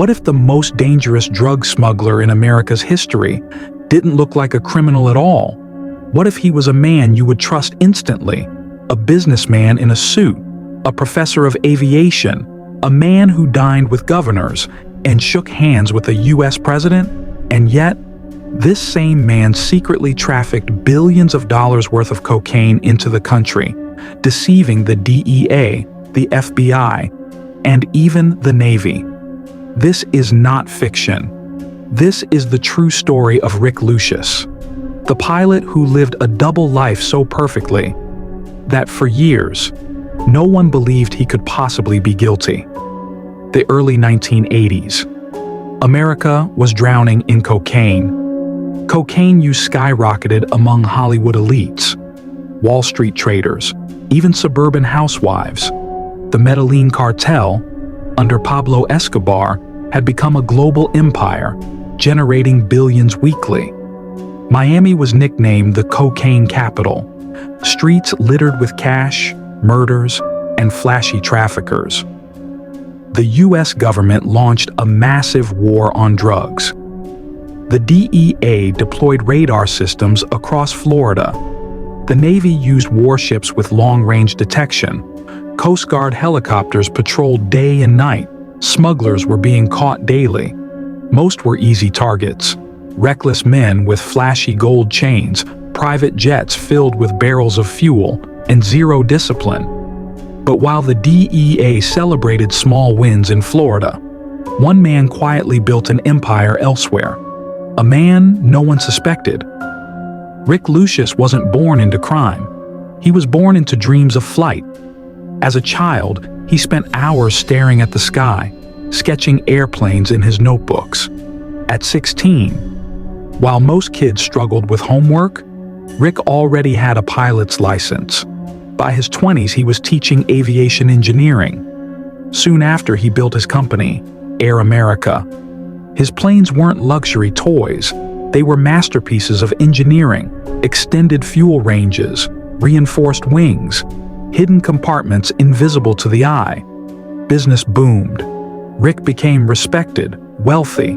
What if the most dangerous drug smuggler in America's history didn't look like a criminal at all? What if he was a man you would trust instantly, a businessman in a suit, a professor of aviation, a man who dined with governors and shook hands with a U.S. president? And yet, this same man secretly trafficked billions of dollars worth of cocaine into the country, deceiving the DEA, the FBI, and even the Navy. This is not fiction. This is the true story of Rick Lucius, the pilot who lived a double life so perfectly that for years, no one believed he could possibly be guilty. The early 1980s. America was drowning in cocaine. Cocaine use skyrocketed among Hollywood elites, Wall Street traders, even suburban housewives. The Medellin cartel, under Pablo Escobar, had become a global empire, generating billions weekly. Miami was nicknamed the cocaine capital, streets littered with cash, murders, and flashy traffickers. The U.S. government launched a massive war on drugs. The DEA deployed radar systems across Florida. The Navy used warships with long-range detection. Coast Guard helicopters patrolled day and night. Smugglers were being caught daily. Most were easy targets. Reckless men with flashy gold chains, private jets filled with barrels of fuel, and zero discipline. But while the DEA celebrated small wins in Florida, one man quietly built an empire elsewhere. A man no one suspected. Rick Lucius wasn't born into crime. He was born into dreams of flight. As a child, he spent hours staring at the sky, sketching airplanes in his notebooks. At 16, while most kids struggled with homework, Rick already had a pilot's license. By his 20s, he was teaching aviation engineering. Soon after, he built his company, Air America. His planes weren't luxury toys. They were masterpieces of engineering, extended fuel ranges, reinforced wings, hidden compartments invisible to the eye. Business boomed. Rick became respected, wealthy,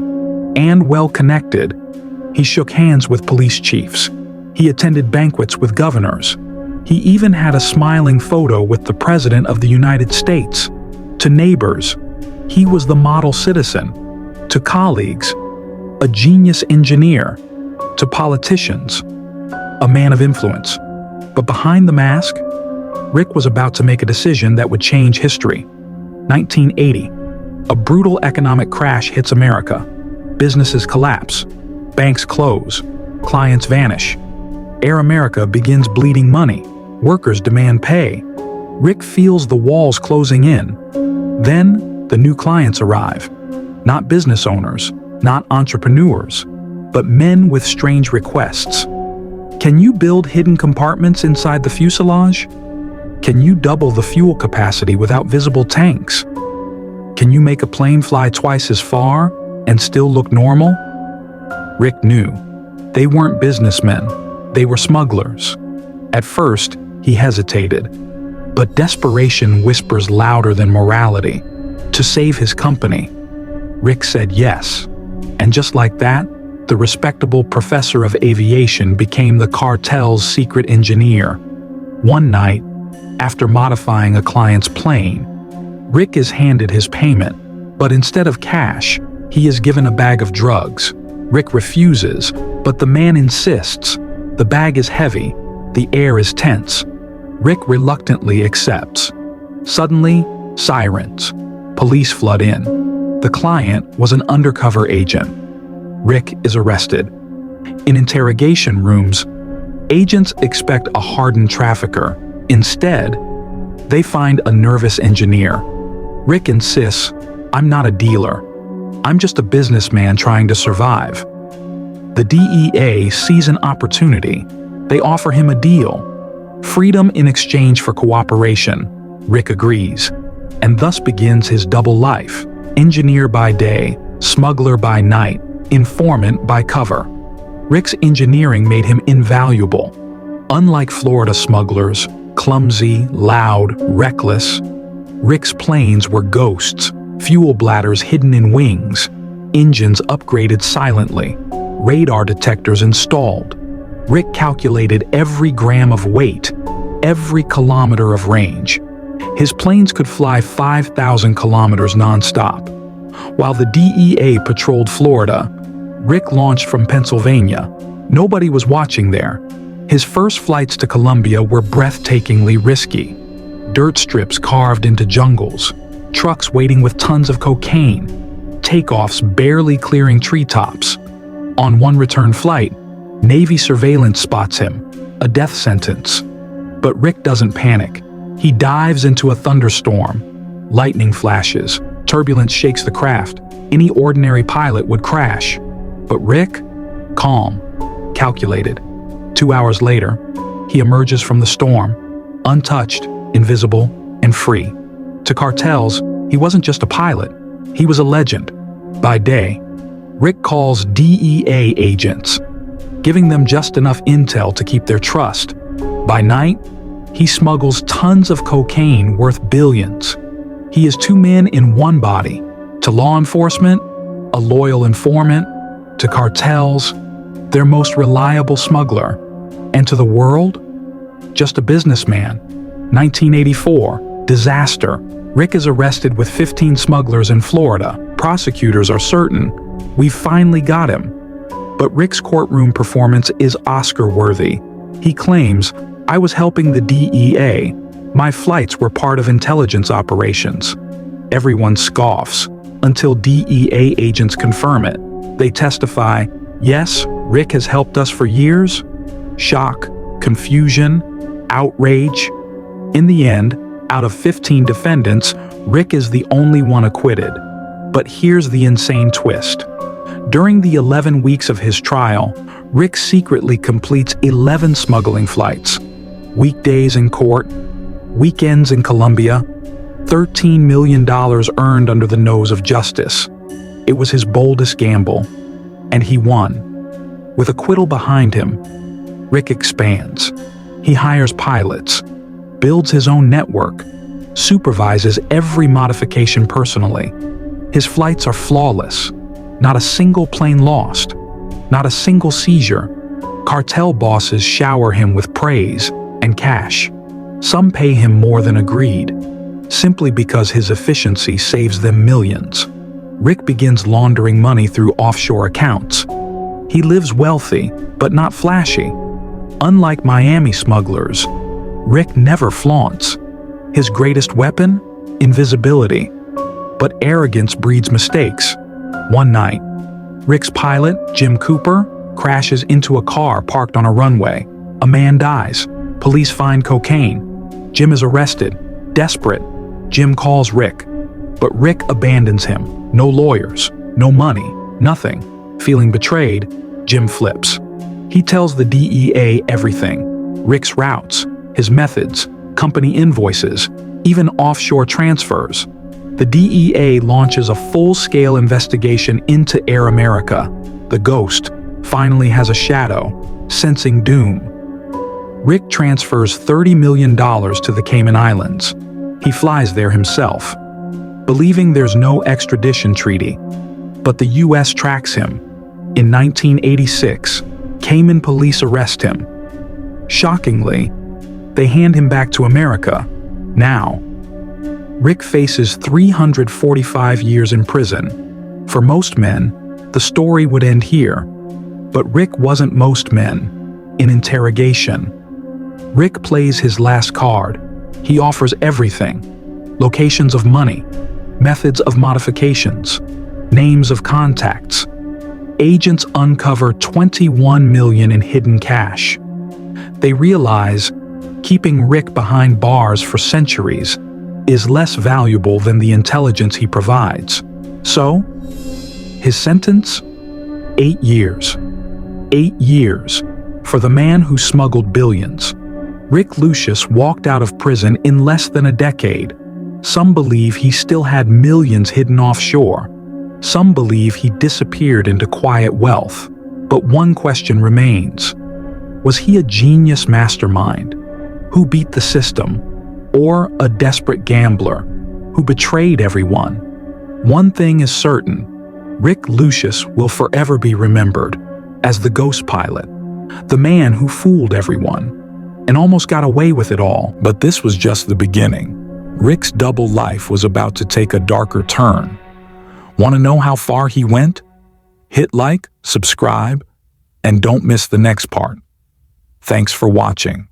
and well-connected. He shook hands with police chiefs. He attended banquets with governors. He even had a smiling photo with the President of the United States. To neighbors, he was the model citizen. To colleagues, a genius engineer. To politicians, a man of influence. But behind the mask, Rick was about to make a decision that would change history. 1980, a brutal economic crash hits America. Businesses collapse, banks close, clients vanish. Air America begins bleeding money. Workers demand pay. Rick feels the walls closing in. Then, the new clients arrive. Not business owners, not entrepreneurs, but men with strange requests. Can you build hidden compartments inside the fuselage? Can you double the fuel capacity without visible tanks? Can you make a plane fly twice as far and still look normal? Rick knew. They weren't businessmen. They were smugglers. At first, he hesitated. But desperation whispers louder than morality. To save his company, Rick said yes. And just like that, the respectable professor of aviation became the cartel's secret engineer. One night, after modifying a client's plane, Rick is handed his payment, but instead of cash, he is given a bag of drugs. Rick refuses, but the man insists. The bag is heavy, the air is tense. Rick reluctantly accepts. Suddenly, sirens. Police flood in. The client was an undercover agent. Rick is arrested. In interrogation rooms, agents expect a hardened trafficker. Instead, they find a nervous engineer. Rick insists, "I'm not a dealer. I'm just a businessman trying to survive." The DEA sees an opportunity. They offer him a deal. Freedom in exchange for cooperation. Rick agrees. And thus begins his double life. Engineer by day, smuggler by night, informant by cover. Rick's engineering made him invaluable. Unlike Florida smugglers, clumsy, loud, reckless, Rick's planes were ghosts, fuel bladders hidden in wings, engines upgraded silently, radar detectors installed. Rick calculated every gram of weight, every kilometer of range. His planes could fly 5,000 kilometers nonstop. While the DEA patrolled Florida, Rick launched from Pennsylvania. Nobody was watching there. His first flights to Colombia were breathtakingly risky. Dirt strips carved into jungles, trucks waiting with tons of cocaine, takeoffs barely clearing treetops. On one return flight, Navy surveillance spots him, a death sentence. But Rick doesn't panic. He dives into a thunderstorm. Lightning flashes, turbulence shakes the craft. Any ordinary pilot would crash. But Rick? Calm, calculated. 2 hours later, he emerges from the storm, untouched, invisible, and free. To cartels, he wasn't just a pilot, he was a legend. By day, Rick calls DEA agents, giving them just enough intel to keep their trust. By night, he smuggles tons of cocaine worth billions. He is two men in one body. To law enforcement, a loyal informant. To cartels, their most reliable smuggler. And to the world, just a businessman. 1984, disaster. Rick is arrested with 15 smugglers in Florida. Prosecutors are certain, we've finally got him. But Rick's courtroom performance is Oscar-worthy. He claims, I was helping the DEA. My flights were part of intelligence operations. Everyone scoffs, until DEA agents confirm it. They testify, yes, Rick has helped us for years. Shock, confusion, outrage. In the end, out of 15 defendants, Rick is the only one acquitted. But here's the insane twist. During the 11 weeks of his trial, Rick secretly completes 11 smuggling flights. Weekdays in court, weekends in Colombia, $13 million earned under the nose of justice. It was his boldest gamble, and he won. With acquittal behind him, Rick expands. He hires pilots, builds his own network, supervises every modification personally. His flights are flawless. Not a single plane lost. Not a single seizure. Cartel bosses shower him with praise and cash. Some pay him more than agreed, simply because his efficiency saves them millions. Rick begins laundering money through offshore accounts. He lives wealthy, but not flashy. Unlike Miami smugglers, Rick never flaunts. His greatest weapon? Invisibility. But arrogance breeds mistakes. One night, Rick's pilot, Jim Cooper, crashes into a car parked on a runway. A man dies. Police find cocaine. Jim is arrested. Desperate, Jim calls Rick. But Rick abandons him. No lawyers, no money, nothing. Feeling betrayed, Jim flips. He tells the DEA everything. Rick's routes, his methods, company invoices, even offshore transfers. The DEA launches a full-scale investigation into Air America. The ghost finally has a shadow, sensing doom. Rick transfers $30 million to the Cayman Islands. He flies there himself, believing there's no extradition treaty. But the U.S. tracks him. In 1986, Cayman police arrest him. Shockingly, they hand him back to America. Now, Rick faces 345 years in prison. For most men, the story would end here. But Rick wasn't most men. In interrogation, Rick plays his last card. He offers everything. Locations of money, methods of modifications, names of contacts. Agents uncover $21 million in hidden cash. They realize keeping Rick behind bars for centuries is less valuable than the intelligence he provides. So, his sentence? 8 years. 8 years for the man who smuggled billions. Rick Lucius walked out of prison in less than a decade. Some believe he still had millions hidden offshore. Some believe he disappeared into quiet wealth. But one question remains. Was he a genius mastermind who beat the system, or a desperate gambler who betrayed everyone? One thing is certain, Rick Lucius will forever be remembered as the ghost pilot, the man who fooled everyone and almost got away with it all. But this was just the beginning. Rick's double life was about to take a darker turn. Want to know how far he went? Hit like, subscribe, and don't miss the next part. Thanks for watching.